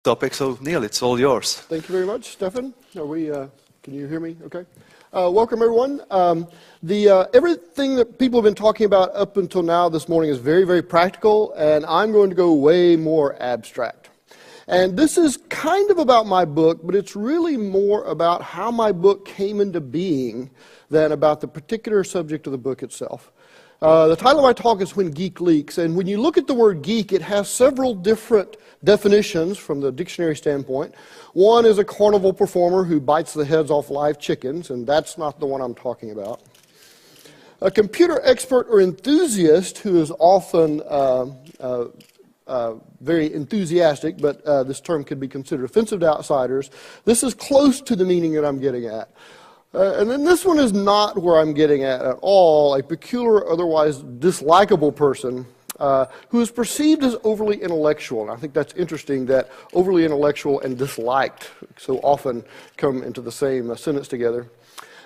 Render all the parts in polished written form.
topic. So Neal, it's all yours. Thank you very much, Stefan. Can you hear me? Okay. Welcome, everyone. Everything that people have been talking about up until now this morning is very, very practical, and I'm going to go way more abstract. And this is kind of about my book, but it's really more about how my book came into being than about the particular subject of the book itself. The title of my talk is When Geek Leaks, and when you look at the word geek, it has several different definitions from the dictionary standpoint. One is a carnival performer who bites the heads off live chickens, and that's not the one I'm talking about. A computer expert or enthusiast who is often very enthusiastic, but this term could be considered offensive to outsiders. This is close to the meaning that I'm getting at. And then this one is not where I'm getting at all, a peculiar, otherwise dislikable person who is perceived as overly intellectual. And I think that's interesting that overly intellectual and disliked so often come into the same sentence together.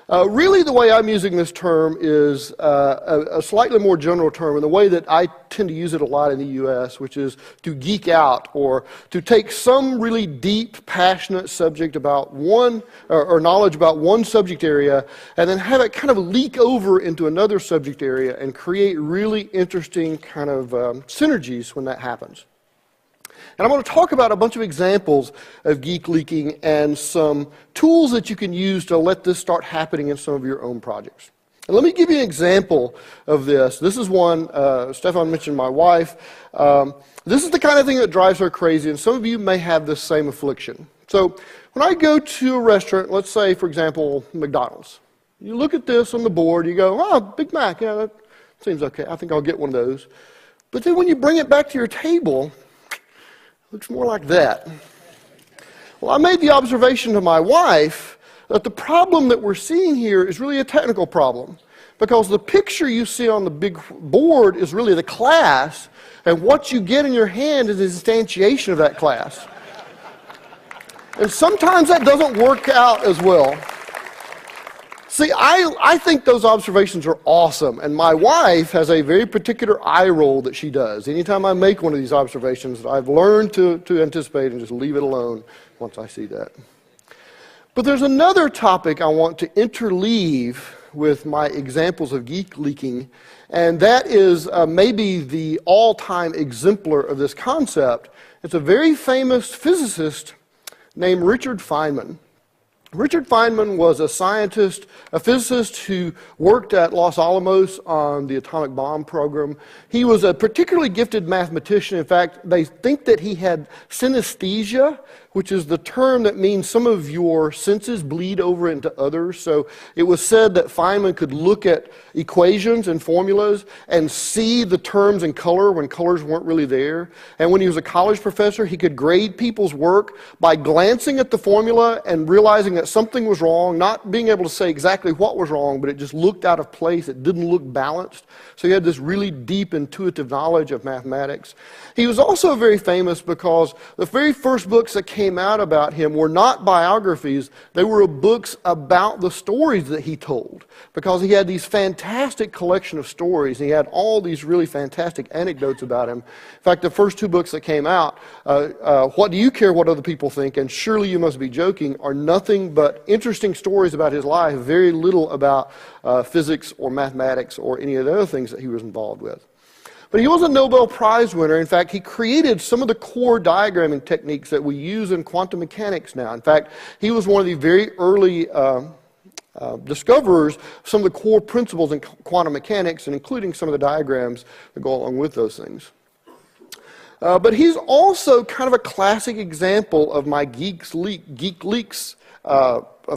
Really, the way I'm using this term is a slightly more general term, and the way that I tend to use it a lot in the U.S., which is to geek out, or to take some really deep, passionate subject about one, or knowledge about one subject area, and then have it kind of leak over into another subject area and create really interesting kind of synergies when that happens. And I'm going to talk about a bunch of examples of geek leaking and some tools that you can use to let this start happening in some of your own projects. And let me give you an example of this. This is one, Stefan mentioned my wife. This is the kind of thing that drives her crazy, and some of you may have this same affliction. So when I go to a restaurant, let's say, for example, McDonald's, you look at this on the board, you go, oh, Big Mac, yeah, that seems okay. I think I'll get one of those. But then when you bring it back to your table, looks more like that. Well, I made the observation to my wife that the problem that we're seeing here is really a technical problem, because the picture you see on the big board is really the class, and what you get in your hand is an instantiation of that class. And sometimes that doesn't work out as well. See, I think those observations are awesome, and my wife has a very particular eye roll that she does. Anytime I make one of these observations, I've learned to anticipate and just leave it alone once I see that. But there's another topic I want to interleave with my examples of geek leaking, and that is maybe the all-time exemplar of this concept. It's a very famous physicist named Richard Feynman. Richard Feynman was a scientist, a physicist who worked at Los Alamos on the atomic bomb program. He was a particularly gifted mathematician. In fact, they think that he had synesthesia, which is the term that means some of your senses bleed over into others. So it was said that Feynman could look at equations and formulas and see the terms in color when colors weren't really there. And when he was a college professor, he could grade people's work by glancing at the formula and realizing that something was wrong, not being able to say exactly what was wrong, but it just looked out of place. It didn't look balanced. So he had this really deep intuitive knowledge of mathematics. He was also very famous because the very first books that came out about him were not biographies. They were books about the stories that he told, because he had these fantastic collection of stories. He had all these really fantastic anecdotes about him. In fact, the first two books that came out, What Do You Care What Other People Think and Surely You Must Be Joking, are nothing but interesting stories about his life, very little about physics or mathematics or any of the other things that he was involved with. But he was a Nobel Prize winner. In fact, he created some of the core diagramming techniques that we use in quantum mechanics now. In fact, he was one of the very early discoverers of some of the core principles in quantum mechanics, and including some of the diagrams that go along with those things. But he's also kind of a classic example of my geek leaks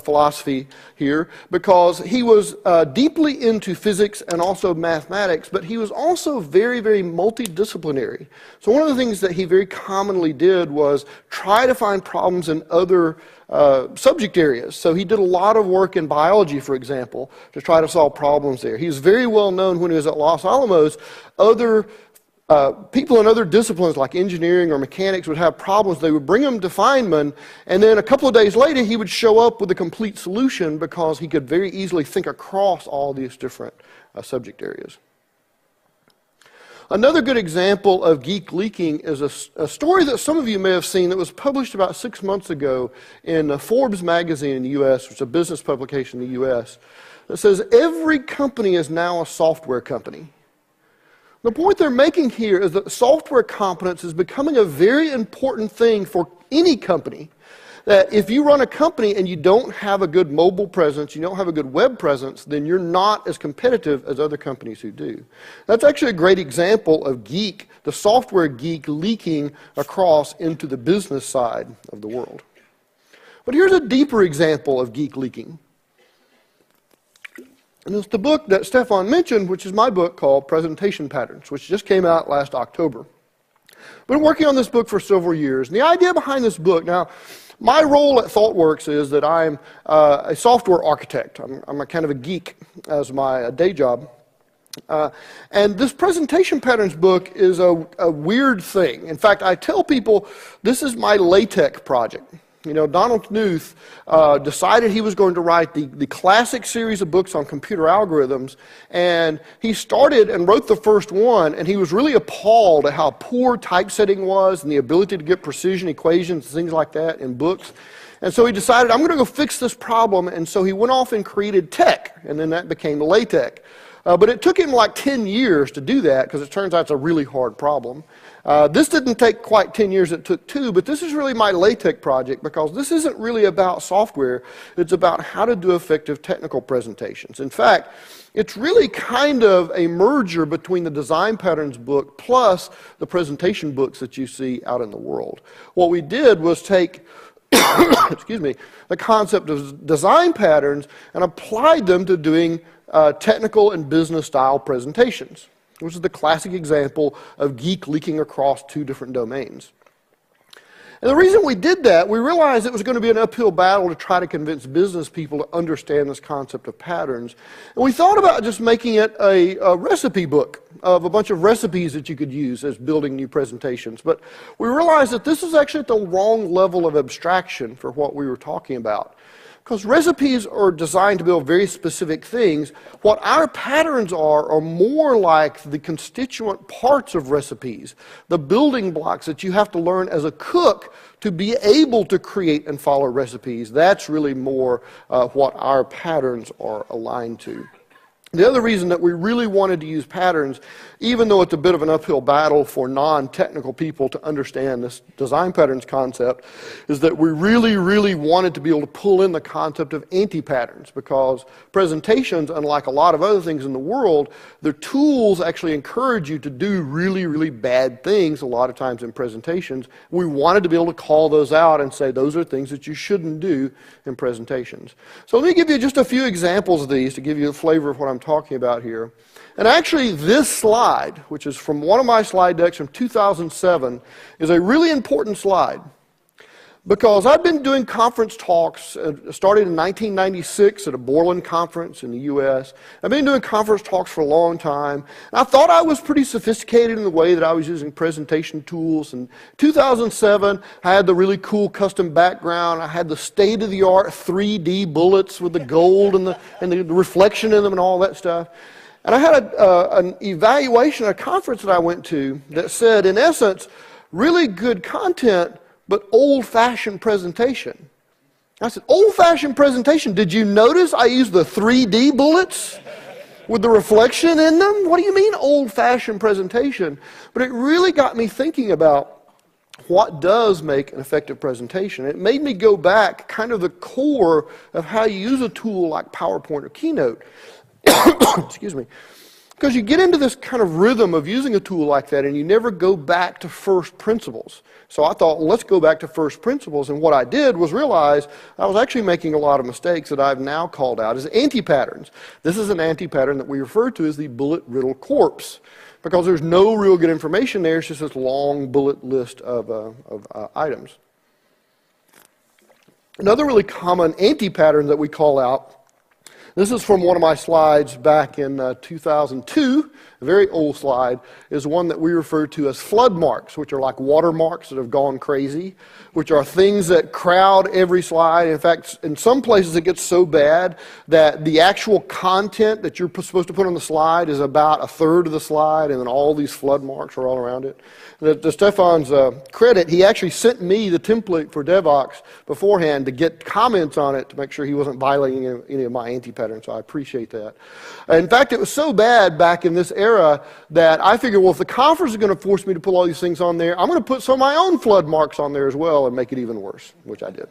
philosophy here, because he was deeply into physics and also mathematics, but he was also very, very multidisciplinary. So one of the things that he very commonly did was try to find problems in other subject areas. So he did a lot of work in biology, for example, to try to solve problems there. He was very well known when he was at Los Alamos. Other people in other disciplines like engineering or mechanics would have problems. They would bring them to Feynman, and then a couple of days later he would show up with a complete solution, because he could very easily think across all these different subject areas. Another good example of geek leaking is a story that some of you may have seen that was published about 6 months ago in Forbes magazine in the U.S., which is a business publication in the U.S., that says every company is now a software company. The point they're making here is that software competence is becoming a very important thing for any company. That if you run a company and you don't have a good mobile presence, you don't have a good web presence, then you're not as competitive as other companies who do. That's actually a great example of geek, the software geek leaking across into the business side of the world. But here's a deeper example of geek leaking. And it's the book that Stefan mentioned, which is my book called Presentation Patterns, which just came out last October. I've been working on this book for several years. And the idea behind this book, now, my role at ThoughtWorks is that I'm a software architect. I'm a kind of a geek as my day job. And this Presentation Patterns book is a weird thing. In fact, I tell people this is my LaTeX project. You know, Donald Knuth decided he was going to write the classic series of books on computer algorithms, and he started and wrote the first one, and he was really appalled at how poor typesetting was and the ability to get precision equations and things like that in books. And so he decided, I'm going to go fix this problem, and so he went off and created TeX, and then that became LaTeX. But it took him like 10 years to do that, because it turns out it's a really hard problem. This didn't take quite 10 years, it took 2, but this is really my LaTeX project, because this isn't really about software, it's about how to do effective technical presentations. In fact, it's really kind of a merger between the Design Patterns book plus the presentation books that you see out in the world. What we did was take excuse me, the concept of design patterns and applied them to doing technical and business style presentations, which is the classic example of geek leaking across 2 different domains. And the reason we did that, we realized it was going to be an uphill battle to try to convince business people to understand this concept of patterns. And we thought about just making it a recipe book of a bunch of recipes that you could use as building new presentations. But we realized that this is actually at the wrong level of abstraction for what we were talking about. Because recipes are designed to build very specific things. What our patterns are more like the constituent parts of recipes, the building blocks that you have to learn as a cook to be able to create and follow recipes. That's really more what our patterns are aligned to. The other reason that we really wanted to use patterns, even though it's a bit of an uphill battle for non-technical people to understand this design patterns concept, is that we really wanted to be able to pull in the concept of anti-patterns, because presentations, unlike a lot of other things in the world, their tools actually encourage you to do really bad things a lot of times in presentations. We wanted to be able to call those out and say those are things that you shouldn't do in presentations. So let me give you just a few examples of these to give you a flavor of what I'm talking about here. And actually this slide, which is from one of my slide decks from 2007, is a really important slide, because I've been doing conference talks, started in 1996 at a Borland conference in the US. I've been doing conference talks for a long time. And I thought I was pretty sophisticated in the way that I was using presentation tools. In 2007, I had the really cool custom background. I had the state-of-the-art 3D bullets with the gold and the reflection in them and all that stuff. And I had an evaluation at a conference that I went to that said, in essence, really good content, but old-fashioned presentation. I said, old-fashioned presentation? Did you notice I used the 3D bullets with the reflection in them? What do you mean old-fashioned presentation? But it really got me thinking about what does make an effective presentation. It made me go back kind of the core of how you use a tool like PowerPoint or Keynote. Excuse me. Because you get into this kind of rhythm of using a tool like that and you never go back to first principles. So I thought, well, let's go back to first principles. And what I did was realize I was actually making a lot of mistakes that I've now called out as anti-patterns. This is an anti-pattern that we refer to as the bullet riddle corpse, because there's no real good information there. It's just this long bullet list of items. Another really common anti-pattern that we call out This is from one of my slides back in 2002, a very old slide, is one that we refer to as flood marks, which are like watermarks that have gone crazy, which are things that crowd every slide. In fact, in some places it gets so bad that the actual content that you're supposed to put on the slide is about a third of the slide, and then all these flood marks are all around it. To Stefan's credit, he actually sent me the template for Devoxx beforehand to get comments on it to make sure he wasn't violating any of my anti-patterns, so I appreciate that. In fact, it was so bad back in this era that I figured, well, if the conference is going to force me to put all these things on there, I'm going to put some of my own flood marks on there as well and make it even worse, which I did.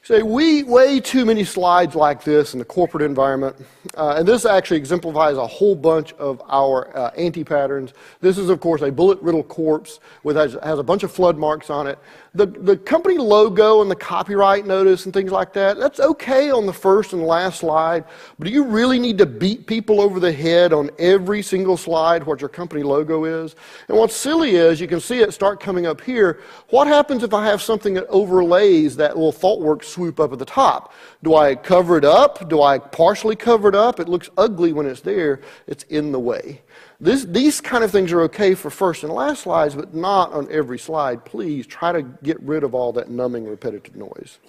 Say, way too many slides like this in the corporate environment, and this actually exemplifies a whole bunch of our anti-patterns. This is, of course, a bullet-riddled corpse with has a bunch of flood marks on it. The company logo and the copyright notice and things like that, that's okay on the first and last slide, but do you really need to beat people over the head on every single slide what your company logo is? And what's silly is, you can see it start coming up here. What happens if I have something that overlays that little ThoughtWorks swoop up at the top? Do I cover it up? Do I partially cover it up? It looks ugly when it's there. It's in the way. These kind of things are okay for first and last slides, but not on every slide. Please try to get rid of all that numbing repetitive noise.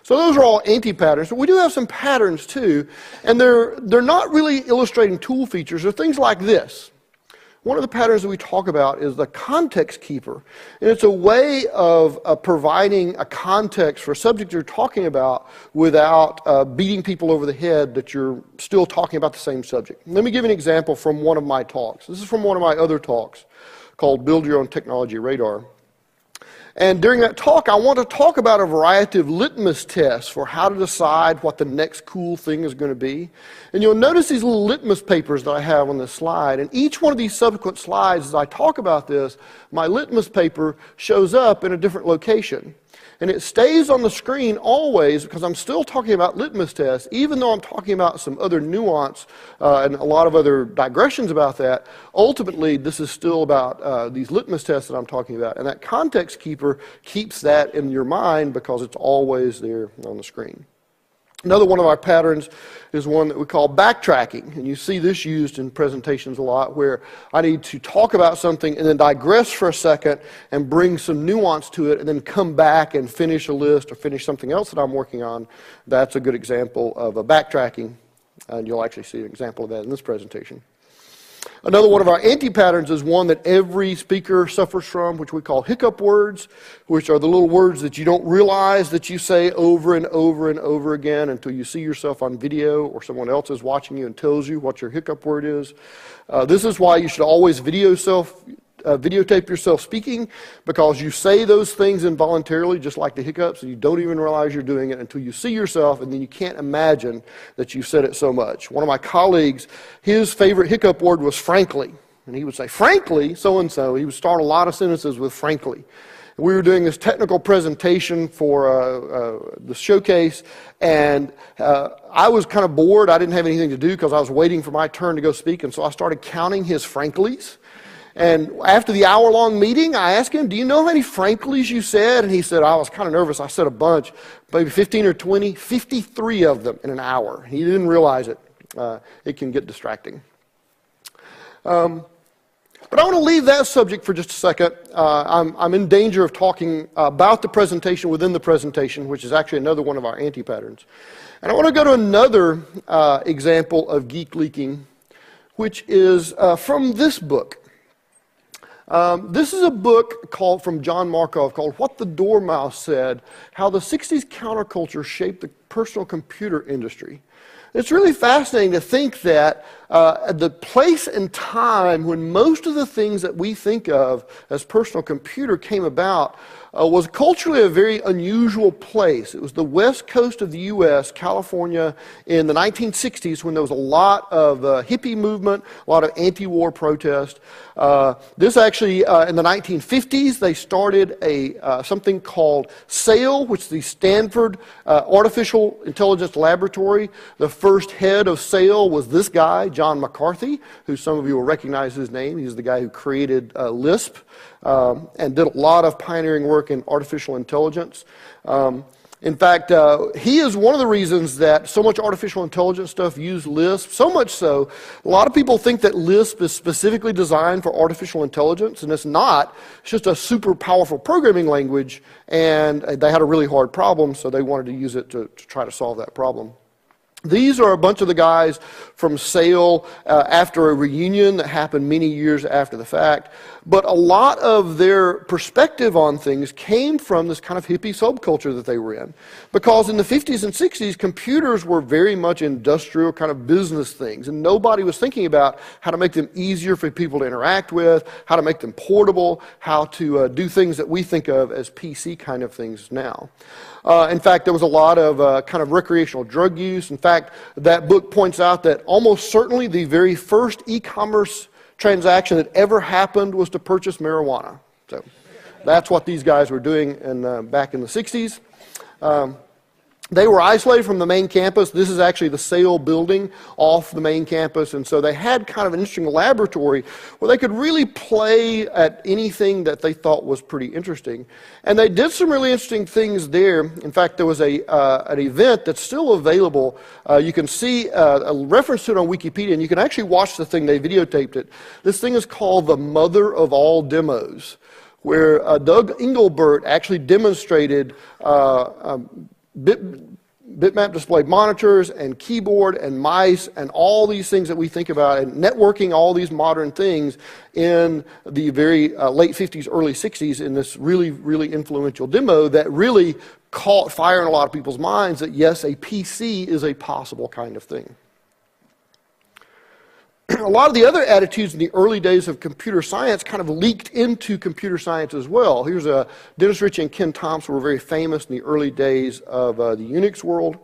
So those are all anti-patterns, but we do have some patterns too, and they're not really illustrating tool features. They're things like this. One of the patterns that we talk about is the context keeper, and it's a way of providing a context for a subject you're talking about without beating people over the head that you're still talking about the same subject. Let me give you an example from one of my talks. This is from one of my other talks called Build Your Own Technology Radar. And during that talk, I want to talk about a variety of litmus tests for how to decide what the next cool thing is going to be. And you'll notice these little litmus papers that I have on this slide. And each one of these subsequent slides, as I talk about this, my litmus paper shows up in a different location. And it stays on the screen always because I'm still talking about litmus tests, even though I'm talking about some other nuance and a lot of other digressions about that. Ultimately, this is still about these litmus tests that I'm talking about. And that context keeper keeps that in your mind because it's always there on the screen. Another one of our patterns is one that we call backtracking, and you see this used in presentations a lot, where I need to talk about something and then digress for a second and bring some nuance to it and then come back and finish a list or finish something else that I'm working on. That's a good example of a backtracking, and you'll actually see an example of that in this presentation. Another one of our anti-patterns is one that every speaker suffers from, which we call hiccup words, which are the little words that you don't realize that you say over and over and over again until you see yourself on video or someone else is watching you and tells you what your hiccup word is. This is why you should always videotape yourself speaking, because you say those things involuntarily, just like the hiccups, and you don't even realize you're doing it until you see yourself, and then you can't imagine that you've said it so much. One of my colleagues, his favorite hiccup word was frankly, and he would say, frankly, so-and-so. He would start a lot of sentences with frankly. We were doing this technical presentation for the showcase, and I was kind of bored. I didn't have anything to do because I was waiting for my turn to go speak, and so I started counting his franklys. And after the hour-long meeting, I asked him, do you know how many franklys you said? And he said, I was kind of nervous. I said a bunch, maybe 15 or 20, 53 of them in an hour. He didn't realize it. It can get distracting. But I want to leave that subject for just a second. I'm in danger of talking about the presentation within the presentation, which is actually another one of our anti-patterns. And I want to go to another example of geek leaking, which is from this book. This is a book from John Markov called What the Dormouse Said, How the 60s Counterculture Shaped the Personal Computer Industry. It's really fascinating to think that the place and time when most of the things that we think of as personal computer came about was culturally a very unusual place. It was the west coast of the U.S., California, in the 1960s, when there was a lot of hippie movement, a lot of anti-war protest. This actually, in the 1950s, they started something called SAIL, which is the Stanford Artificial Intelligence Laboratory. The first head of SAIL was this guy, John McCarthy, who some of you will recognize his name. He's the guy who created Lisp and did a lot of pioneering work in artificial intelligence. In fact, he is one of the reasons that so much artificial intelligence stuff use Lisp, so much so, a lot of people think that Lisp is specifically designed for artificial intelligence, and it's not. It's just a super powerful programming language, and they had a really hard problem, so they wanted to use it to try to solve that problem. These are a bunch of the guys from Sale after a reunion that happened many years after the fact. But a lot of their perspective on things came from this kind of hippie subculture that they were in. Because in the 50s and 60s, computers were very much industrial kind of business things. And nobody was thinking about how to make them easier for people to interact with, how to make them portable, how to do things that we think of as PC kind of things now. In fact, there was a lot of kind of recreational drug use. In fact, that book points out that almost certainly the very first e-commerce transaction that ever happened was to purchase marijuana. So that's what these guys were doing back in the 60s. They were isolated from the main campus. This is actually the Sale building off the main campus, and so they had kind of an interesting laboratory where they could really play at anything that they thought was pretty interesting. And they did some really interesting things there. In fact, there was an event that's still available. You can see a reference to it on Wikipedia, and you can actually watch the thing. They videotaped it. This thing is called the Mother of All Demos, where Doug Engelbert actually demonstrated bitmap display monitors and keyboard and mice and all these things that we think about, and networking all these modern things in the very late 50s, early 60s in this really, really influential demo that really caught fire in a lot of people's minds that yes, a PC is a possible kind of thing. A lot of the other attitudes in the early days of computer science kind of leaked into computer science as well. Here's Dennis Ritchie and Ken Thompson were very famous in the early days of the Unix world.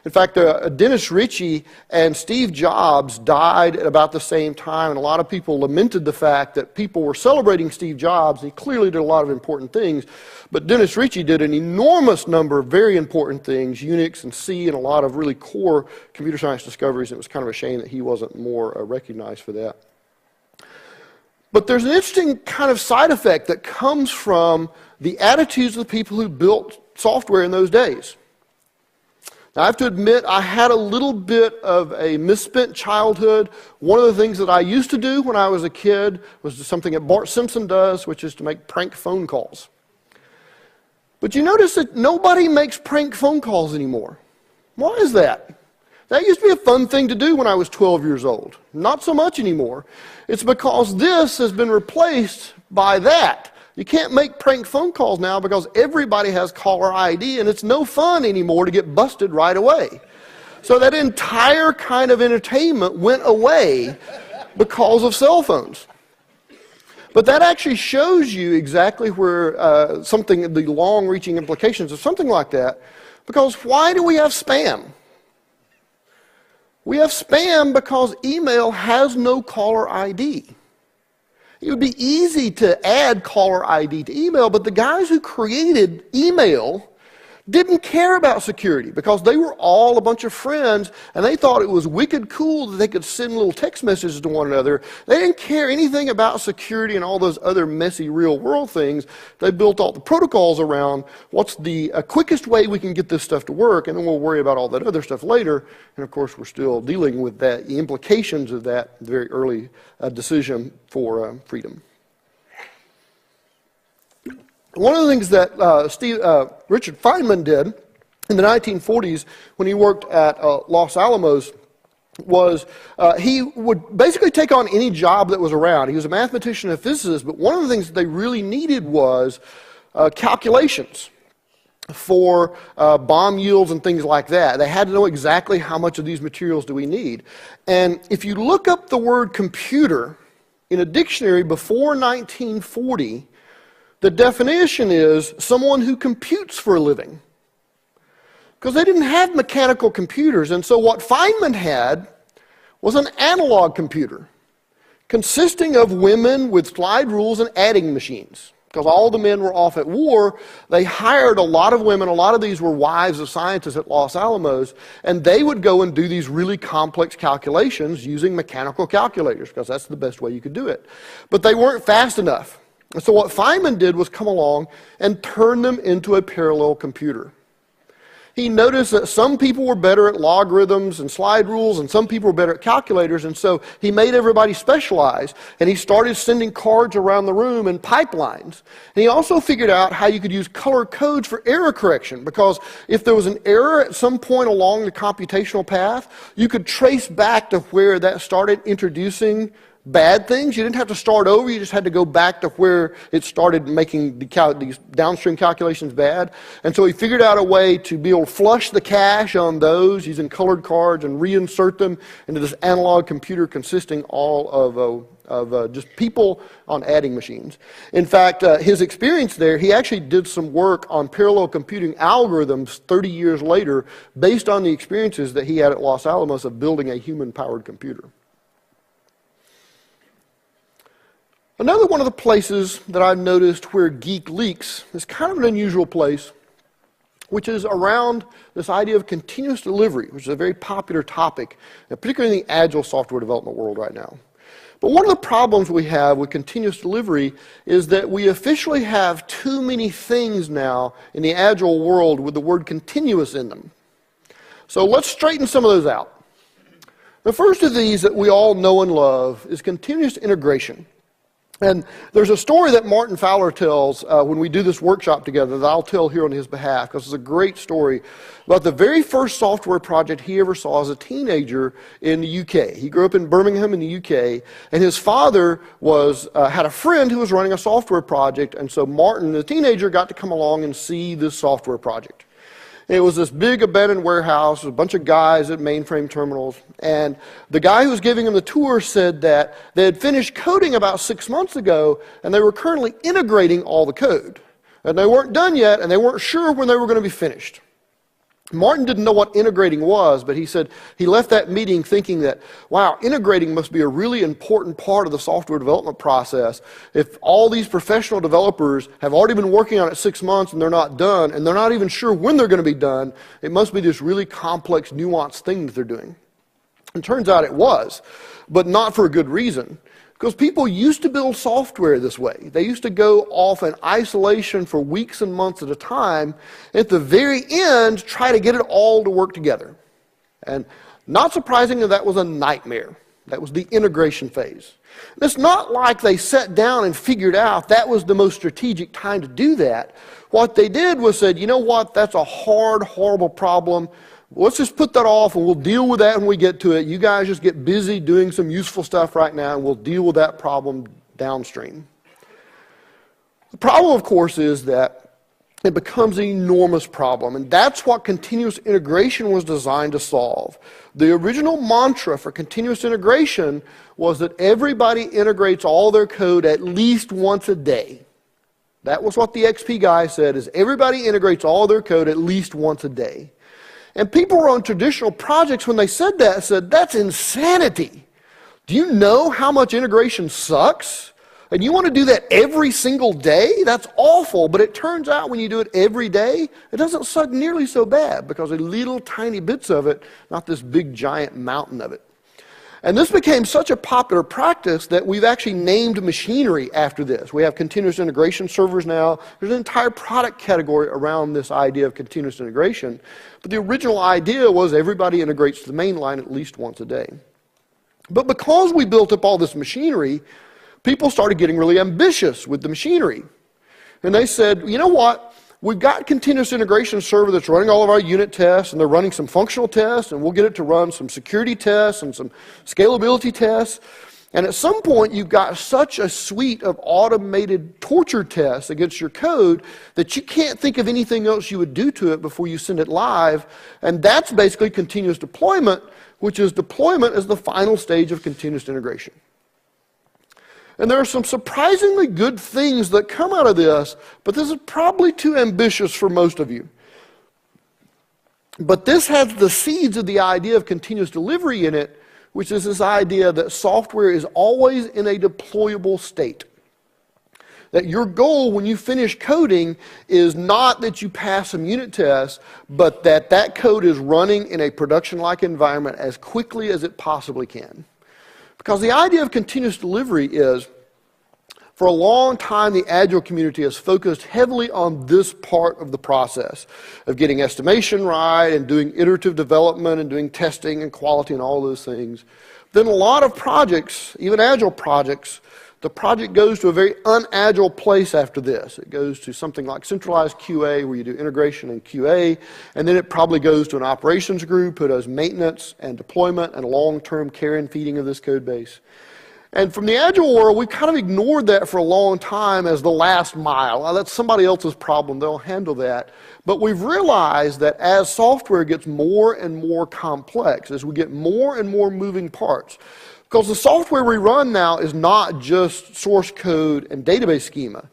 In fact, Dennis Ritchie and Steve Jobs died at about the same time, and a lot of people lamented the fact that people were celebrating Steve Jobs. He clearly did a lot of important things, but Dennis Ritchie did an enormous number of very important things, Unix and C, and a lot of really core computer science discoveries. It was kind of a shame that he wasn't more recognized for that. But there's an interesting kind of side effect that comes from the attitudes of the people who built software in those days. Now, I have to admit, I had a little bit of a misspent childhood. One of the things that I used to do when I was a kid was something that Bart Simpson does, which is to make prank phone calls. But you notice that nobody makes prank phone calls anymore. Why is that? That used to be a fun thing to do when I was 12 years old. Not so much anymore. It's because this has been replaced by that. You can't make prank phone calls now because everybody has caller ID, and it's no fun anymore to get busted right away. So that entire kind of entertainment went away because of cell phones. But that actually shows you exactly where the long-reaching implications of something like that. Because why do we have spam? We have spam because email has no caller ID. It would be easy to add caller ID to email, but the guys who created email didn't care about security because they were all a bunch of friends, and they thought it was wicked cool that they could send little text messages to one another. They didn't care anything about security and all those other messy real-world things. They built all the protocols around what's the quickest way we can get this stuff to work, and then we'll worry about all that other stuff later. And of course, we're still dealing with that, the implications of that very early decision for freedom. One of the things that Richard Feynman did in the 1940s when he worked at Los Alamos was he would basically take on any job that was around. He was a mathematician and a physicist, but one of the things that they really needed was calculations for bomb yields and things like that. They had to know exactly how much of these materials do we need. And if you look up the word computer in a dictionary before 1940, the definition is someone who computes for a living. Because they didn't have mechanical computers, and so what Feynman had was an analog computer consisting of women with slide rules and adding machines. Because all the men were off at war, they hired a lot of women. A lot of these were wives of scientists at Los Alamos, and they would go and do these really complex calculations using mechanical calculators, because that's the best way you could do it. But they weren't fast enough. And so what Feynman did was come along and turn them into a parallel computer. he noticed that some people were better at logarithms and slide rules, and some people were better at calculators, and so he made everybody specialize, and he started sending cards around the room in pipelines. And he also figured out how you could use color codes for error correction, because if there was an error at some point along the computational path, you could trace back to where that started introducing bad things. You didn't have to start over, you just had to go back to where it started making these downstream calculations bad. And so he figured out a way to be able to flush the cache on those using colored cards and reinsert them into this analog computer consisting all of just people on adding machines. In fact, his experience there, he actually did some work on parallel computing algorithms 30 years later based on the experiences that he had at Los Alamos of building a human-powered computer. Another one of the places that I've noticed where Geek leaks is kind of an unusual place, which is around this idea of continuous delivery, which is a very popular topic, particularly in the agile software development world right now. But one of the problems we have with continuous delivery is that we officially have too many things now in the agile world with the word continuous in them. So let's straighten some of those out. The first of these that we all know and love is continuous integration. And there's a story that Martin Fowler tells when we do this workshop together that I'll tell here on his behalf, because it's a great story about the very first software project he ever saw as a teenager in the UK. He grew up in Birmingham in the UK, and his father had a friend who was running a software project, and so Martin, the teenager, got to come along and see this software project. It was this big abandoned warehouse, a bunch of guys at mainframe terminals, and the guy who was giving him the tour said that they had finished coding about 6 months ago, and they were currently integrating all the code. And they weren't done yet, and they weren't sure when they were going to be finished. Martin didn't know what integrating was, but he said he left that meeting thinking that, wow, integrating must be a really important part of the software development process. If all these professional developers have already been working on it 6 months and they're not done, and they're not even sure when they're going to be done, it must be this really complex, nuanced thing that they're doing. And it turns out it was, but not for a good reason. Because people used to build software this way. They used to go off in isolation for weeks and months at a time, and at the very end, try to get it all to work together. And not surprisingly, that was a nightmare. That was the integration phase. And it's not like they sat down and figured out that was the most strategic time to do that. What they did was said, you know what, that's a hard, horrible problem. Let's just put that off and we'll deal with that when we get to it. You guys just get busy doing some useful stuff right now and we'll deal with that problem downstream. The problem, of course, is that it becomes an enormous problem, and that's what continuous integration was designed to solve. The original mantra for continuous integration was that everybody integrates all their code at least once a day. That was what the XP guy said, is everybody integrates all their code at least once a day. And people were on traditional projects when they said that, said, that's insanity. Do you know how much integration sucks? And you want to do that every single day? That's awful. But it turns out when you do it every day, it doesn't suck nearly so bad because a little tiny bits of it, not this big giant mountain of it. And this became such a popular practice that we've actually named machinery after this. We have continuous integration servers now. There's an entire product category around this idea of continuous integration. But the original idea was everybody integrates to the main line at least once a day. But because we built up all this machinery, people started getting really ambitious with the machinery. And they said, you know what? We've got continuous integration server that's running all of our unit tests, and they're running some functional tests, and we'll get it to run some security tests and some scalability tests. And at some point, you've got such a suite of automated torture tests against your code that you can't think of anything else you would do to it before you send it live. And that's basically continuous deployment, which is deployment as the final stage of continuous integration. And there are some surprisingly good things that come out of this, but this is probably too ambitious for most of you. But this has the seeds of the idea of continuous delivery in it, which is this idea that software is always in a deployable state. That your goal when you finish coding is not that you pass some unit tests, but that that code is running in a production-like environment as quickly as it possibly can. Because the idea of continuous delivery is, For a long time, the Agile community has focused heavily on this part of the process of getting estimation right and doing iterative development and doing testing and quality and all those things. Then a lot of projects, even Agile projects, the project goes to a very un-Agile place after this. It goes to something like centralized QA where you do integration and QA, and then it probably goes to an operations group who does maintenance and deployment and long-term care and feeding of this code base. And from the Agile world, we've kind of ignored that for a long time as the last mile. Well, that's somebody else's problem. They'll handle that. But we've realized that as software gets more and more complex, as we get more and more moving parts, because the software we run now is not just source code and database schema.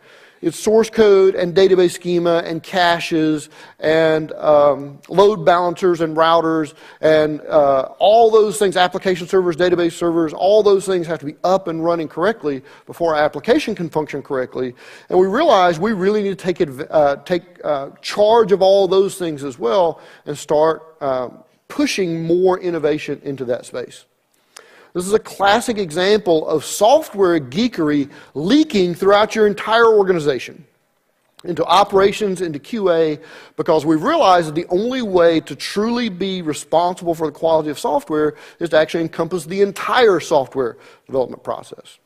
It's source code and database schema and caches and load balancers and routers and all those things, application servers, database servers, all those things have to be up and running correctly before our application can function correctly. And we realize we really need to take charge of all those things as well and start pushing more innovation into that space. This is a classic example of software geekery leaking throughout your entire organization, into operations, into QA, because we've realized that the only way to truly be responsible for the quality of software is to actually encompass the entire software development process.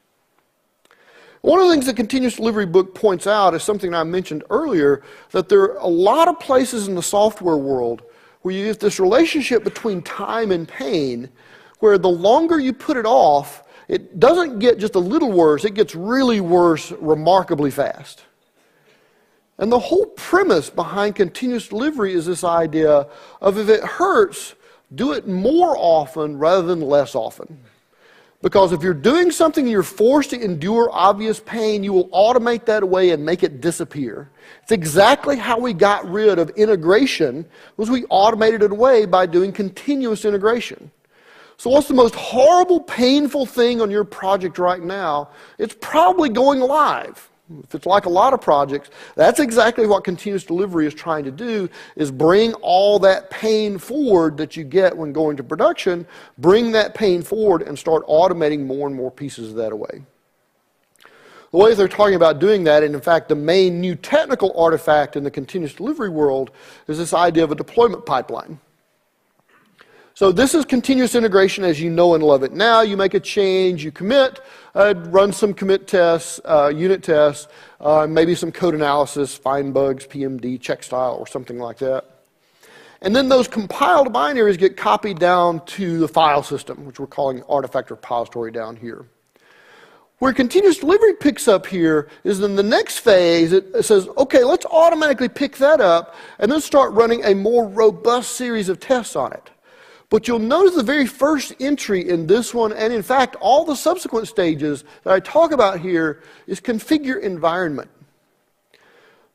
One of the things the Continuous Delivery book points out is something I mentioned earlier, that there are a lot of places in the software world where you get this relationship between time and pain, where the longer you put it off, it doesn't get just a little worse, it gets really worse remarkably fast. And the whole premise behind continuous delivery is this idea of if it hurts, do it more often rather than less often. Because if you're doing something and you're forced to endure obvious pain, you will automate that away and make it disappear. It's exactly how we got rid of integration, was we automated it away by doing continuous integration. So what's the most horrible, painful thing on your project right now? It's probably going live. If it's like a lot of projects, that's exactly what continuous delivery is trying to do, is bring all that pain forward that you get when going to production, bring that pain forward and start automating more and more pieces of that away. The way they're talking about doing that, and in fact the main new technical artifact in the continuous delivery world, is this idea of a deployment pipeline. So this is continuous integration as you know and love it now. You make a change, you commit, run some commit tests, unit tests, maybe some code analysis, find bugs, PMD, check style, or something like that. And then those compiled binaries get copied down to the file system, which we're calling artifact repository down here. Where continuous delivery picks up here is in the next phase, it says, okay, let's automatically pick that up and then start running a more robust series of tests on it. But you'll notice the very first entry in this one, and in fact all the subsequent stages that I talk about here, is configure environment.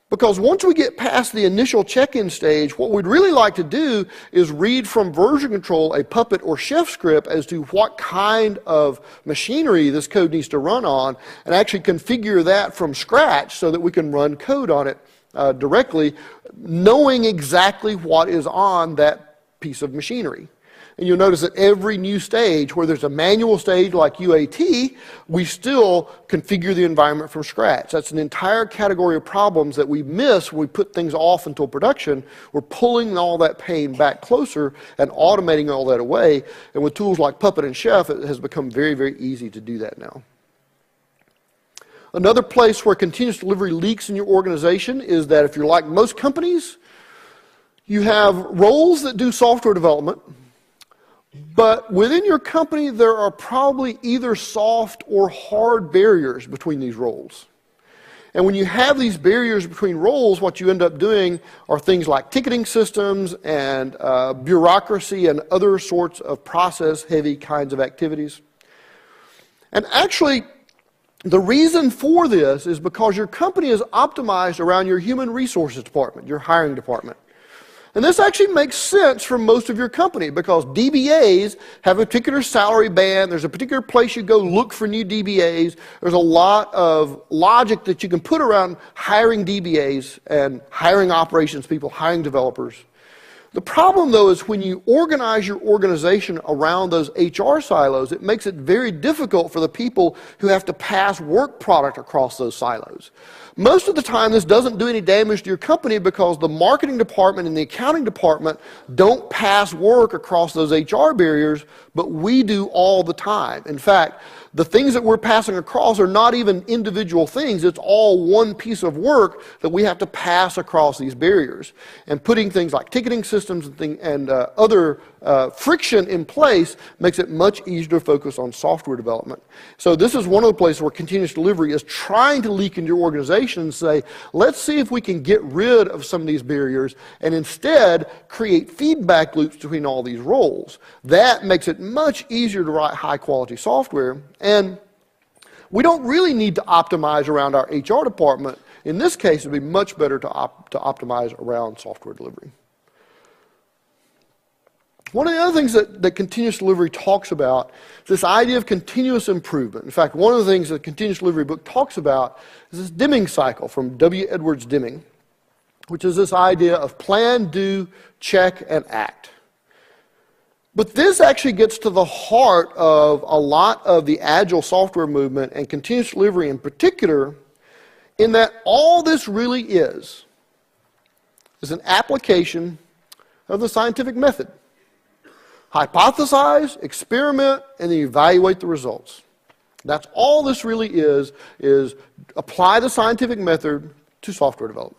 Because once we get past the initial check-in stage, what we'd really like to do is read from version control a Puppet or Chef script as to what kind of machinery this code needs to run on, and actually configure that from scratch so that we can run code on it directly, knowing exactly what is on that piece of machinery. And you'll notice that every new stage, where there's a manual stage like UAT, we still configure the environment from scratch. That's an entire category of problems that we miss when we put things off until production. We're pulling all that pain back closer and automating all that away. And with tools like Puppet and Chef, it has become very, very easy to do that now. Another place where continuous delivery leaks in your organization is that if you're like most companies, you have roles that do software development, but within your company, there are probably either soft or hard barriers between these roles. And when you have these barriers between roles, what you end up doing are things like ticketing systems and bureaucracy and other sorts of process-heavy kinds of activities. And actually, the reason for this is because your company is optimized around your human resources department, your hiring department. And this actually makes sense for most of your company, because DBAs have a particular salary band. There's a particular place you go look for new DBAs. There's a lot of logic that you can put around hiring DBAs and hiring operations people, hiring developers. The problem, though, is when you organize your organization around those HR silos, it makes it very difficult for the people who have to pass work product across those silos. Most of the time, this doesn't do any damage to your company because the marketing department and the accounting department don't pass work across those HR barriers, but we do all the time. In fact, the things that we're passing across are not even individual things. It's all one piece of work that we have to pass across these barriers. And putting things like ticketing systems and other friction in place makes it much easier to focus on software development. So this is one of the places where continuous delivery is trying to leak into your organization and say, let's see if we can get rid of some of these barriers and instead create feedback loops between all these roles. That makes it much easier to write high-quality software. And we don't really need to optimize around our HR department. In this case, it would be much better to optimize around software delivery. One of the other things that continuous delivery talks about is this idea of continuous improvement. In fact, one of the things that the continuous delivery book talks about is this Deming cycle from W. Edwards Deming, which is this idea of plan, do, check, and act. But this actually gets to the heart of a lot of the agile software movement and continuous delivery in particular, in that all this really is an application of the scientific method. Hypothesize, experiment, and then evaluate the results. That's all this really is apply the scientific method to software development.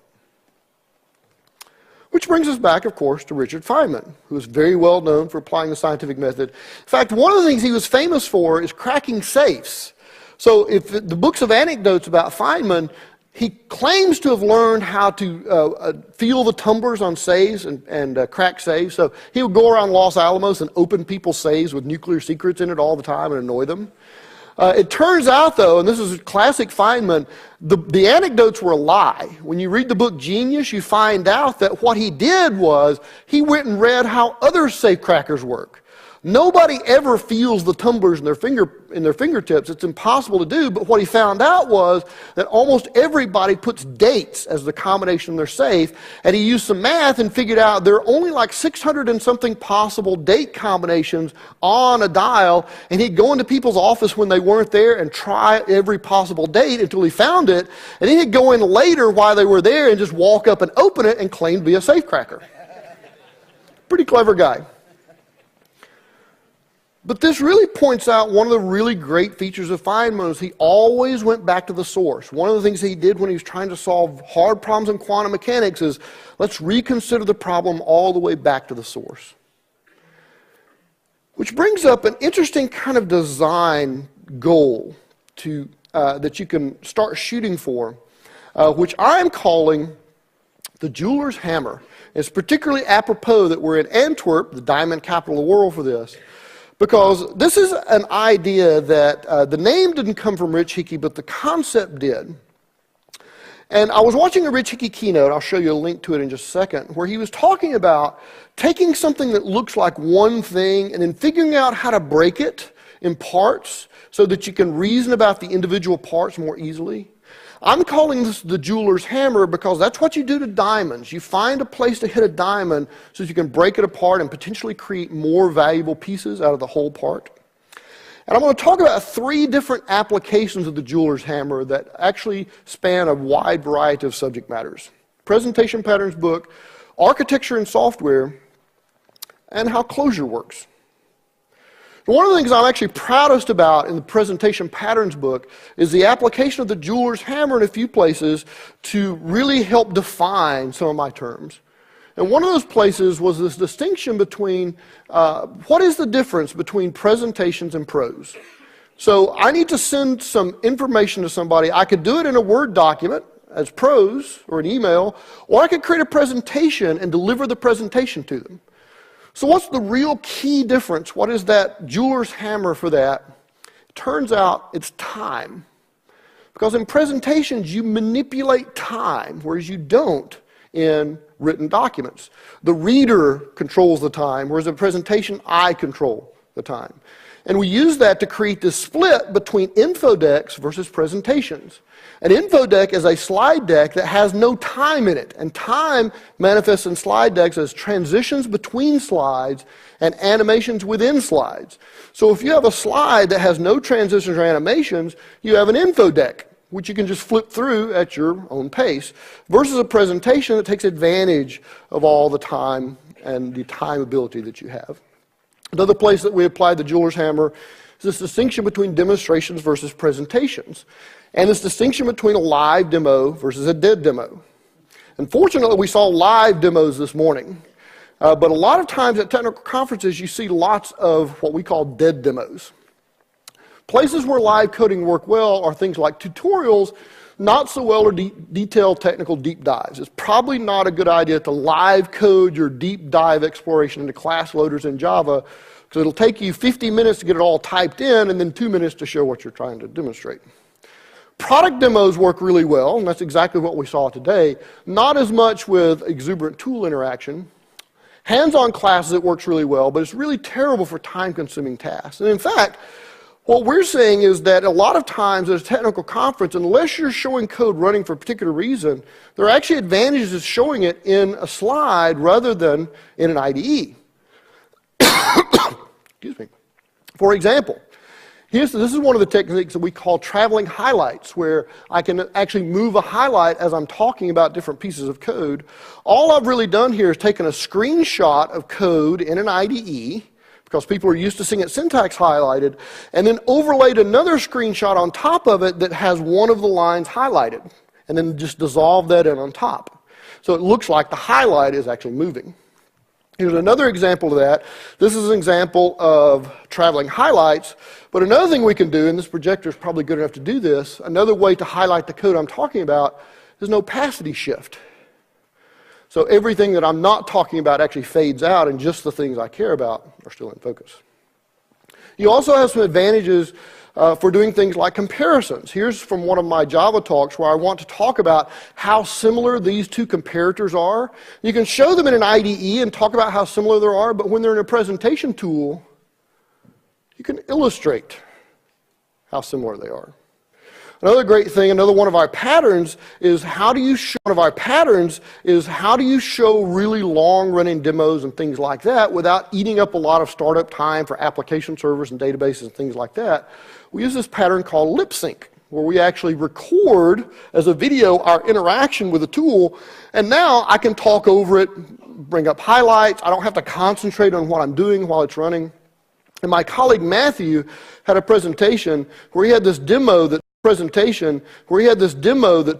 Which brings us back, of course, to Richard Feynman, who is very well known for applying the scientific method. In fact, one of the things he was famous for is cracking safes. So if the books of anecdotes about Feynman, he claims to have learned how to feel the tumblers on safes and crack safes. So he would go around Los Alamos and open people's safes with nuclear secrets in it all the time and annoy them. It turns out, though, and this is classic Feynman, the anecdotes were a lie. When you read the book Genius, you find out that what he did was he went and read how other safe crackers work. Nobody ever feels the tumblers in their fingertips. It's impossible to do, but what he found out was that almost everybody puts dates as the combination in their safe, and he used some math and figured out there are only like 600 and something possible date combinations on a dial, and he'd go into people's office when they weren't there and try every possible date until he found it, and then he'd go in later while they were there and just walk up and open it and claim to be a safe cracker. Pretty clever guy. But this really points out one of the really great features of Feynman is he always went back to the source. One of the things he did when he was trying to solve hard problems in quantum mechanics is let's reconsider the problem all the way back to the source. Which brings up an interesting kind of design goal that you can start shooting for, which I'm calling the jeweler's hammer. It's particularly apropos that we're in Antwerp, the diamond capital of the world, for this. Because this is an idea that the name didn't come from Rich Hickey, but the concept did. And I was watching a Rich Hickey keynote, I'll show you a link to it in just a second, where he was talking about taking something that looks like one thing and then figuring out how to break it in parts so that you can reason about the individual parts more easily. I'm calling this the jeweler's hammer because that's what you do to diamonds. You find a place to hit a diamond so that you can break it apart and potentially create more valuable pieces out of the whole part. And I'm going to talk about 3 different applications of the jeweler's hammer that actually span a wide variety of subject matters. Presentation Patterns book, architecture and software, and how Clojure works. One of the things I'm actually proudest about in the Presentation Patterns book is the application of the jeweler's hammer in a few places to really help define some of my terms. And one of those places was this distinction between what is the difference between presentations and prose. So I need to send some information to somebody. I could do it in a Word document as prose or an email, or I could create a presentation and deliver the presentation to them. So what's the real key difference? What is that jeweler's hammer for that? It turns out it's time. Because in presentations, you manipulate time, whereas you don't in written documents. The reader controls the time, whereas in presentation, I control the time. And we use that to create this split between info decks versus presentations. An info deck is a slide deck that has no time in it, and time manifests in slide decks as transitions between slides and animations within slides. So if you have a slide that has no transitions or animations, you have an info deck, which you can just flip through at your own pace, versus a presentation that takes advantage of all the time and the time ability that you have. Another place that we apply the jeweler's hammer is this distinction between demonstrations versus presentations, and this distinction between a live demo versus a dead demo. Unfortunately, we saw live demos this morning, but a lot of times at technical conferences you see lots of what we call dead demos. Places where live coding work well are things like tutorials, not so well are detailed technical deep dives. It's probably not a good idea to live code your deep dive exploration into class loaders in Java, because it'll take you 50 minutes to get it all typed in and then 2 minutes to show what you're trying to demonstrate. Product demos work really well, and that's exactly what we saw today. Not as much with exuberant tool interaction. Hands-on classes, it works really well, but it's really terrible for time-consuming tasks. And in fact, what we're saying is that a lot of times at a technical conference, unless you're showing code running for a particular reason, there are actually advantages to showing it in a slide rather than in an IDE. Excuse me. For example, this is one of the techniques that we call traveling highlights, where I can actually move a highlight as I'm talking about different pieces of code. All I've really done here is taken a screenshot of code in an IDE, because people are used to seeing it syntax highlighted, and then overlaid another screenshot on top of it that has one of the lines highlighted, and then just dissolve that in on top. So it looks like the highlight is actually moving. Here's another example of that. This is an example of traveling highlights, but another thing we can do, and this projector is probably good enough to do this, another way to highlight the code I'm talking about is an opacity shift. So everything that I'm not talking about actually fades out, and just the things I care about are still in focus. You also have some advantages for doing things like comparisons. Here's from one of my Java talks where I want to talk about how similar these two comparators are. You can show them in an IDE and talk about how similar they are, but when they're in a presentation tool, you can illustrate how similar they are. Another great thing, another one of our patterns is how do you show really long-running demos and things like that without eating up a lot of startup time for application servers and databases and things like that. We use this pattern called lip sync, where we actually record as a video our interaction with the tool, and now I can talk over it, bring up highlights. I don't have to concentrate on what I'm doing while it's running. And my colleague Matthew had a presentation where he had this demo that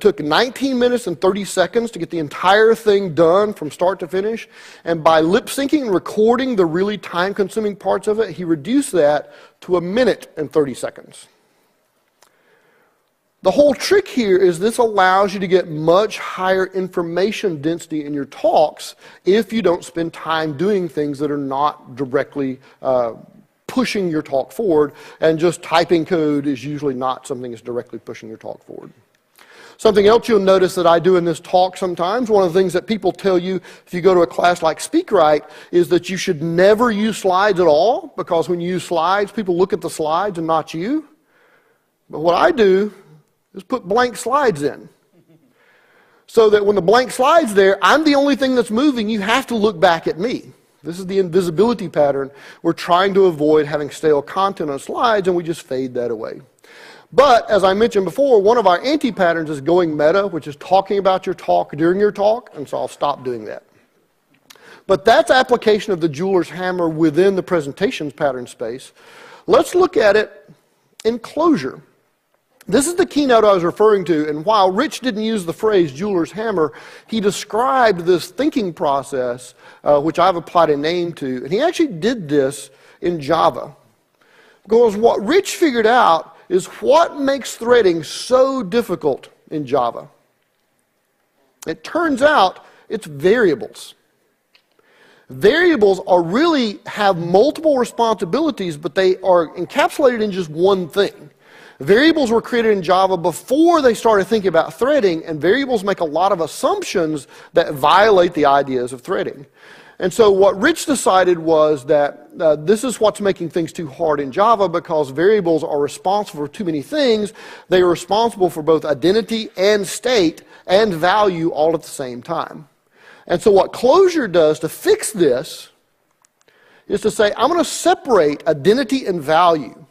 took 19 minutes and 30 seconds to get the entire thing done from start to finish. And by lip syncing and recording the really time-consuming parts of it, he reduced that to 1 minute and 30 seconds. The whole trick here is this allows you to get much higher information density in your talks if you don't spend time doing things that are not directly pushing your talk forward, and just typing code is usually not something that's directly pushing your talk forward. Something else you'll notice that I do in this talk sometimes, one of the things that people tell you if you go to a class like SpeakWrite, is that you should never use slides at all, because when you use slides, people look at the slides and not you. But what I do is put blank slides in, so that when the blank slide's there, I'm the only thing that's moving. You have to look back at me. This is the invisibility pattern. We're trying to avoid having stale content on slides, and we just fade that away. But, as I mentioned before, one of our anti-patterns is going meta, which is talking about your talk during your talk, and so I'll stop doing that. But that's application of the jeweler's hammer within the presentations pattern space. Let's look at it in Clojure. This is the keynote I was referring to, and while Rich didn't use the phrase jeweler's hammer, he described this thinking process, which I've applied a name to, and he actually did this in Java. Because what Rich figured out is what makes threading so difficult in Java. It turns out it's variables. Variables really have multiple responsibilities, but they are encapsulated in just one thing. Variables were created in Java before they started thinking about threading, and variables make a lot of assumptions that violate the ideas of threading. And so what Rich decided was that this is what's making things too hard in Java, because variables are responsible for too many things. They are responsible for both identity and state and value all at the same time. And so what Clojure does to fix this is to say, I'm going to separate identity and value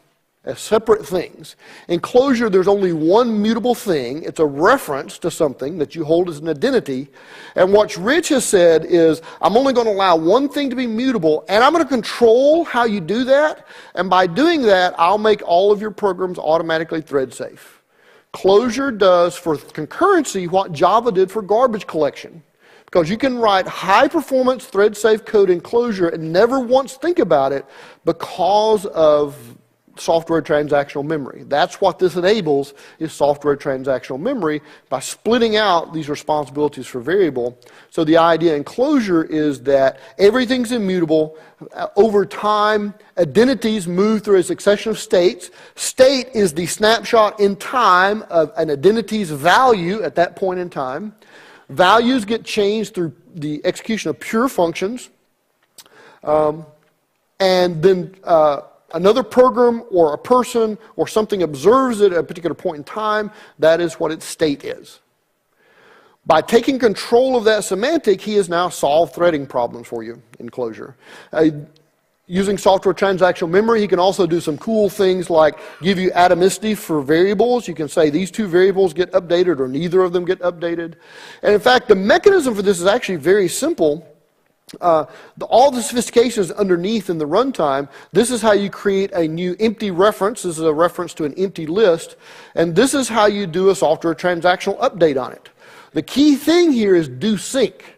as separate things. In Clojure, there's only one mutable thing. It's a reference to something that you hold as an identity. And what Rich has said is, I'm only going to allow one thing to be mutable, and I'm going to control how you do that. And by doing that, I'll make all of your programs automatically thread safe. Clojure does for concurrency what Java did for garbage collection. Because you can write high-performance thread-safe code in Clojure and never once think about it because of software transactional memory. That's what this enables, is software transactional memory, by splitting out these responsibilities for variable. So the idea in Clojure is that everything's immutable. Over time, identities move through a succession of states. State is the snapshot in time of an identity's value at that point in time. Values get changed through the execution of pure functions. And then another program or a person or something observes it at a particular point in time. That is what its state is. By taking control of that semantic, he has now solved threading problems for you in Clojure. Using software transactional memory, he can also do some cool things like give you atomicity for variables. You can say these two variables get updated or neither of them get updated. And in fact, the mechanism for this is actually very simple. All the sophistication is underneath in the runtime. This is how you create a new empty reference. This is a reference to an empty list. And this is how you do a software transactional update on it. The key thing here is do sync.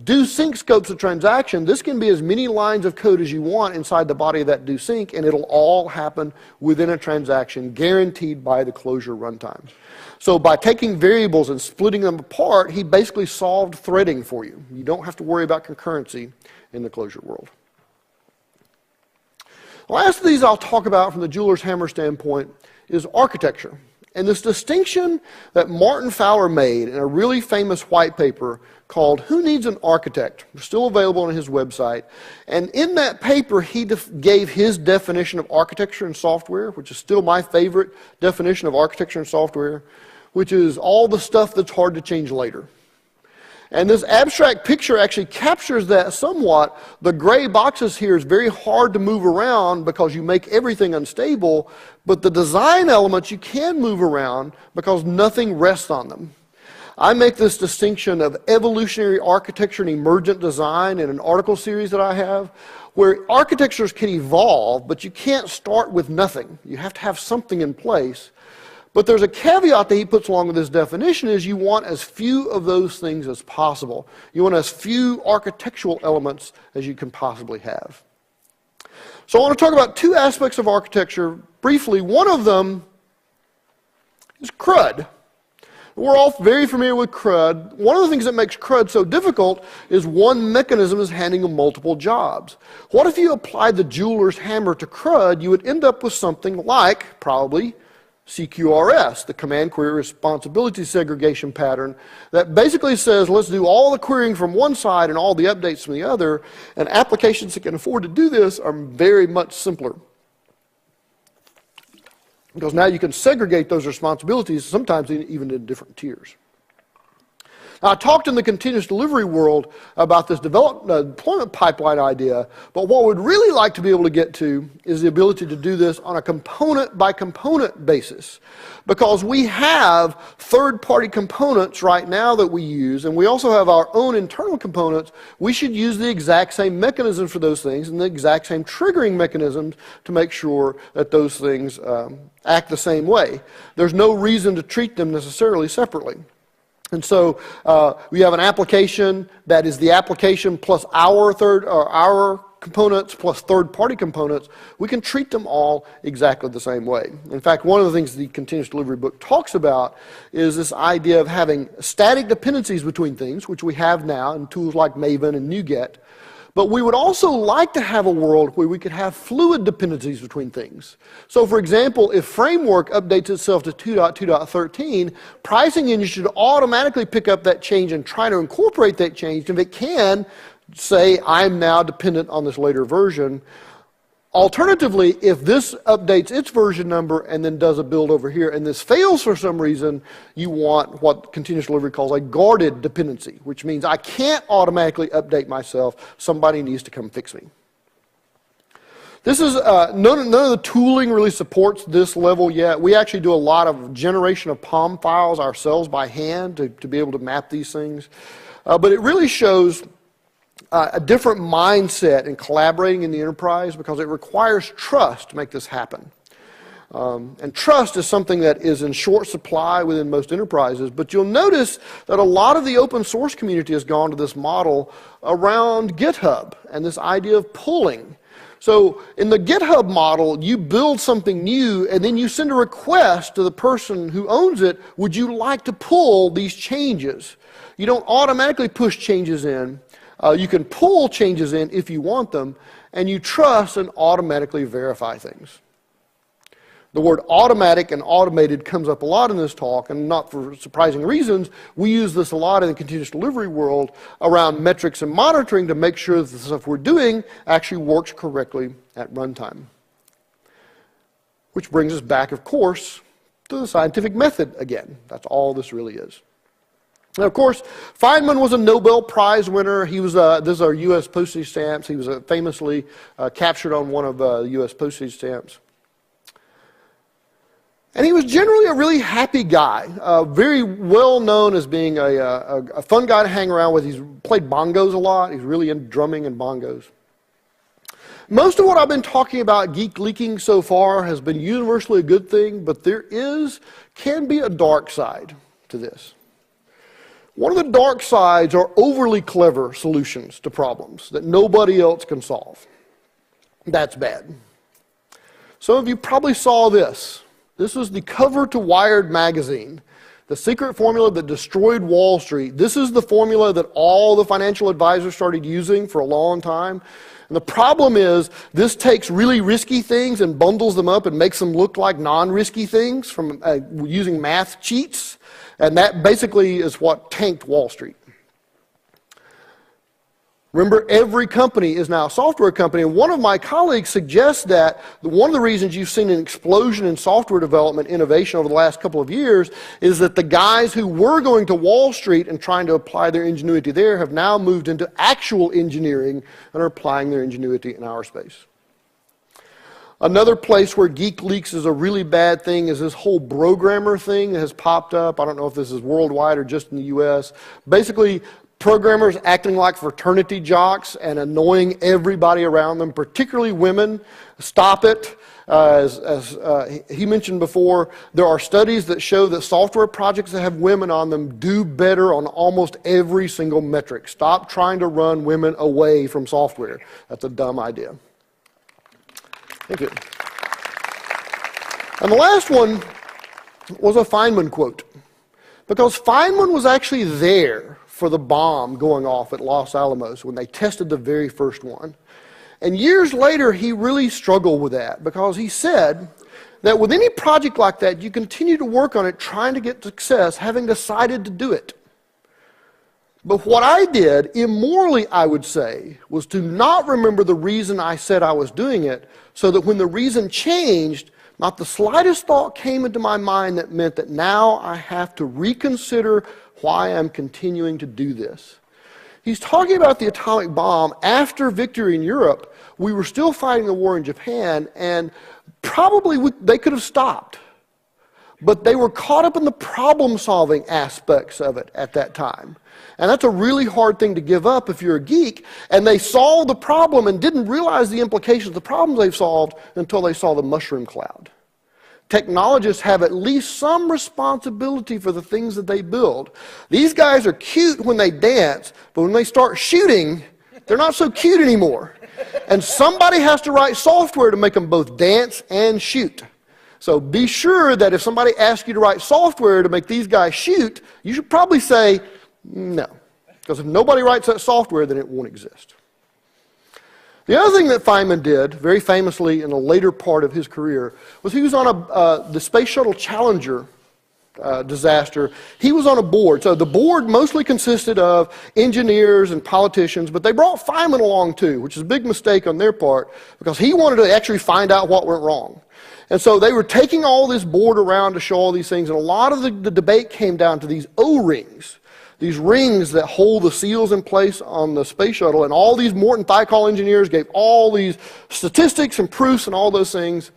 Do sync scopes a transaction. This can be as many lines of code as you want inside the body of that do sync, and it'll all happen within a transaction, guaranteed by the Clojure runtime. So by taking variables and splitting them apart, he basically solved threading for you. You don't have to worry about concurrency in the Clojure world. The last of these I'll talk about from the jeweler's hammer standpoint is architecture. And this distinction that Martin Fowler made in a really famous white paper called Who Needs an Architect? It's still available on his website. And in that paper, he gave his definition of architecture and software, which is still my favorite definition of architecture and software, which is all the stuff that's hard to change later. And this abstract picture actually captures that somewhat. The gray boxes here is very hard to move around because you make everything unstable, but the design elements you can move around because nothing rests on them. I make this distinction of evolutionary architecture and emergent design in an article series that I have, where architectures can evolve, but you can't start with nothing. You have to have something in place. But there's a caveat that he puts along with this definition is you want as few of those things as possible. You want as few architectural elements as you can possibly have. So I want to talk about two aspects of architecture briefly. One of them is CRUD. We're all very familiar with CRUD. One of the things that makes CRUD so difficult is one mechanism is handling multiple jobs. What if you applied the jeweler's hammer to CRUD? You would end up with something like, probably, CQRS, the command query responsibility segregation pattern, that basically says let's do all the querying from one side and all the updates from the other, and applications that can afford to do this are very much simpler. Because now you can segregate those responsibilities, sometimes even in different tiers. Now, I talked in the continuous delivery world about this deployment pipeline idea, but what we'd really like to be able to get to is the ability to do this on a component by component basis. Because we have third-party components right now that we use, and we also have our own internal components. We should use the exact same mechanisms for those things and the exact same triggering mechanisms to make sure that those things act the same way. There's no reason to treat them necessarily separately. And so we have an application that is the application plus our components plus third-party components. We can treat them all exactly the same way. In fact, one of the things the continuous delivery book talks about is this idea of having static dependencies between things, which we have now in tools like Maven and NuGet. But we would also like to have a world where we could have fluid dependencies between things. So for example, if Framework updates itself to 2.2.13, Pricing Engine should automatically pick up that change and try to incorporate that change. If it can, say I'm now dependent on this later version. Alternatively, if this updates its version number and then does a build over here, and this fails for some reason, you want what continuous delivery calls a guarded dependency, which means I can't automatically update myself. Somebody needs to come fix me. This is, none of the tooling really supports this level yet. We actually do a lot of generation of POM files ourselves by hand to be able to map these things. But it really shows a different mindset in collaborating in the enterprise because it requires trust to make this happen. And trust is something that is in short supply within most enterprises, but you'll notice that a lot of the open source community has gone to this model around GitHub and this idea of pulling. So in the GitHub model, you build something new and then you send a request to the person who owns it, would you like to pull these changes? You don't automatically push changes in. You can pull changes in if you want them, and you trust and automatically verify things. The word automatic and automated comes up a lot in this talk, and not for surprising reasons. We use this a lot in the continuous delivery world around metrics and monitoring to make sure that the stuff we're doing actually works correctly at runtime. Which brings us back, of course, to the scientific method again. That's all this really is. Now, of course, Feynman was a Nobel Prize winner. He was, this is our U.S. postage stamps. He was famously captured on one of the U.S. postage stamps. And he was generally a really happy guy, very well known as being a fun guy to hang around with. He's played bongos a lot. He's really into drumming and bongos. Most of what I've been talking about geek leaking so far has been universally a good thing, but there can be a dark side to this. One of the dark sides are overly clever solutions to problems that nobody else can solve. That's bad. Some of you probably saw this. This was the cover to Wired magazine, the secret formula that destroyed Wall Street. This is the formula that all the financial advisors started using for a long time. And the problem is this takes really risky things and bundles them up and makes them look like non-risky things from using math cheats. And that basically is what tanked Wall Street. Remember, every company is now a software company, and one of my colleagues suggests that one of the reasons you've seen an explosion in software development innovation over the last couple of years is that the guys who were going to Wall Street and trying to apply their ingenuity there have now moved into actual engineering and are applying their ingenuity in our space. Another place where geek leaks is a really bad thing is this whole programmer thing that has popped up. I don't know if this is worldwide or just in the US. Basically, programmers acting like fraternity jocks and annoying everybody around them, particularly women. Stop it. As he mentioned before, there are studies that show that software projects that have women on them do better on almost every single metric. Stop trying to run women away from software. That's a dumb idea. Thank you. And the last one was a Feynman quote. Because Feynman was actually there for the bomb going off at Los Alamos when they tested the very first one. And years later, he really struggled with that because he said that with any project like that, you continue to work on it trying to get success, having decided to do it. But what I did, immorally I would say, was to not remember the reason I said I was doing it, so that when the reason changed, not the slightest thought came into my mind that meant that now I have to reconsider why I'm continuing to do this. He's talking about the atomic bomb. After victory in Europe, we were still fighting the war in Japan, and probably they could have stopped. But they were caught up in the problem-solving aspects of it at that time. And that's a really hard thing to give up if you're a geek. And they solved the problem and didn't realize the implications of the problems they've solved until they saw the mushroom cloud. Technologists have at least some responsibility for the things that they build. These guys are cute when they dance, but when they start shooting, they're not so cute anymore. And somebody has to write software to make them both dance and shoot. So be sure that if somebody asks you to write software to make these guys shoot, you should probably say no. Because if nobody writes that software, then it won't exist. The other thing that Feynman did, very famously in a later part of his career, was he was on the Space Shuttle Challenger disaster, he was on a board. So the board mostly consisted of engineers and politicians, but they brought Feynman along too, which is a big mistake on their part because he wanted to actually find out what went wrong. And so they were taking all this board around to show all these things, and a lot of the debate came down to these O-rings, these rings that hold the seals in place on the space shuttle, and all these Morton Thiokol engineers gave all these statistics and proofs and all those things,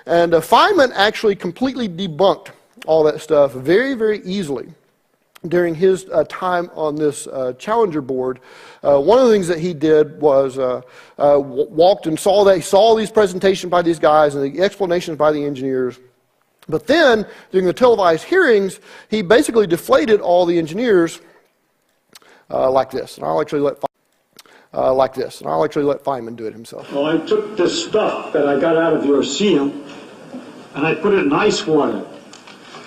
and Feynman actually completely debunked all that stuff very, very easily during his time on this Challenger board. One of the things that he did was walked and he saw these presentations by these guys and the explanations by the engineers. But then, during the televised hearings, he basically deflated all the engineers like this. And I'll actually let Feynman do it himself. Well, I took this stuff that I got out of your seal and I put it in ice water.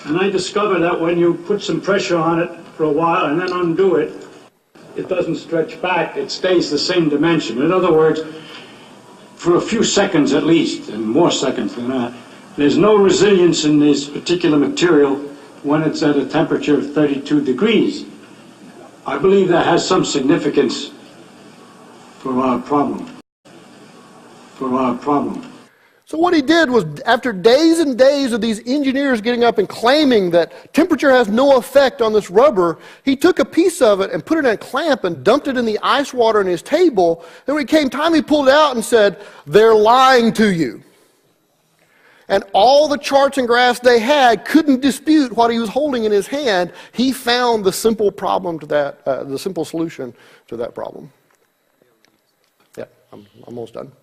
And I discovered that when you put some pressure on it for a while and then undo it, it doesn't stretch back, it stays the same dimension. In other words, for a few seconds at least, and more seconds than that, there's no resilience in this particular material when it's at a temperature of 32 degrees. I believe that has some significance for our problem. So what he did was, after days and days of these engineers getting up and claiming that temperature has no effect on this rubber, he took a piece of it and put it in a clamp and dumped it in the ice water in his table. And when it came time, he pulled it out and said, "They're lying to you." And all the charts and graphs they had couldn't dispute what he was holding in his hand. He found the simple problem to that, the simple solution to that problem. Yeah, I'm almost done.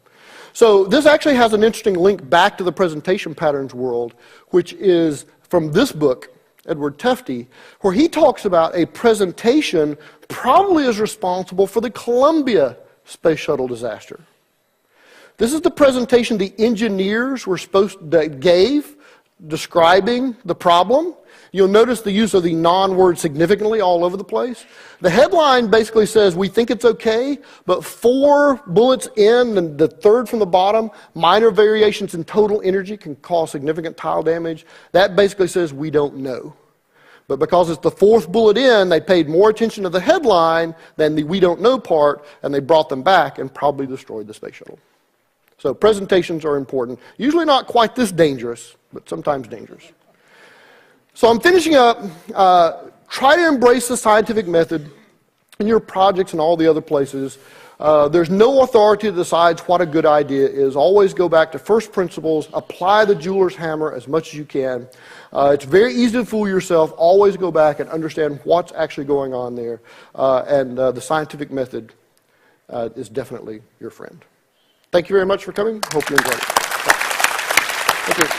So this actually has an interesting link back to the presentation patterns world, which is from this book, Edward Tufte, where he talks about a presentation probably is responsible for the Columbia Space Shuttle disaster. This is the presentation the engineers gave describing the problem. You'll notice the use of the non-word significantly all over the place. The headline basically says, we think it's okay, but 4 bullets in, and the third from the bottom, minor variations in total energy can cause significant tile damage. That basically says we don't know. But because it's the 4th bullet in, they paid more attention to the headline than the we don't know part, and they brought them back and probably destroyed the space shuttle. So presentations are important. Usually not quite this dangerous, but sometimes dangerous. So I'm finishing up. Try to embrace the scientific method in your projects and all the other places. There's no authority that decides what a good idea is. Always go back to first principles. Apply the jeweler's hammer as much as you can. It's very easy to fool yourself. Always go back and understand what's actually going on there. And the scientific method is definitely your friend. Thank you very much for coming. Hope you enjoyed it. Thank you.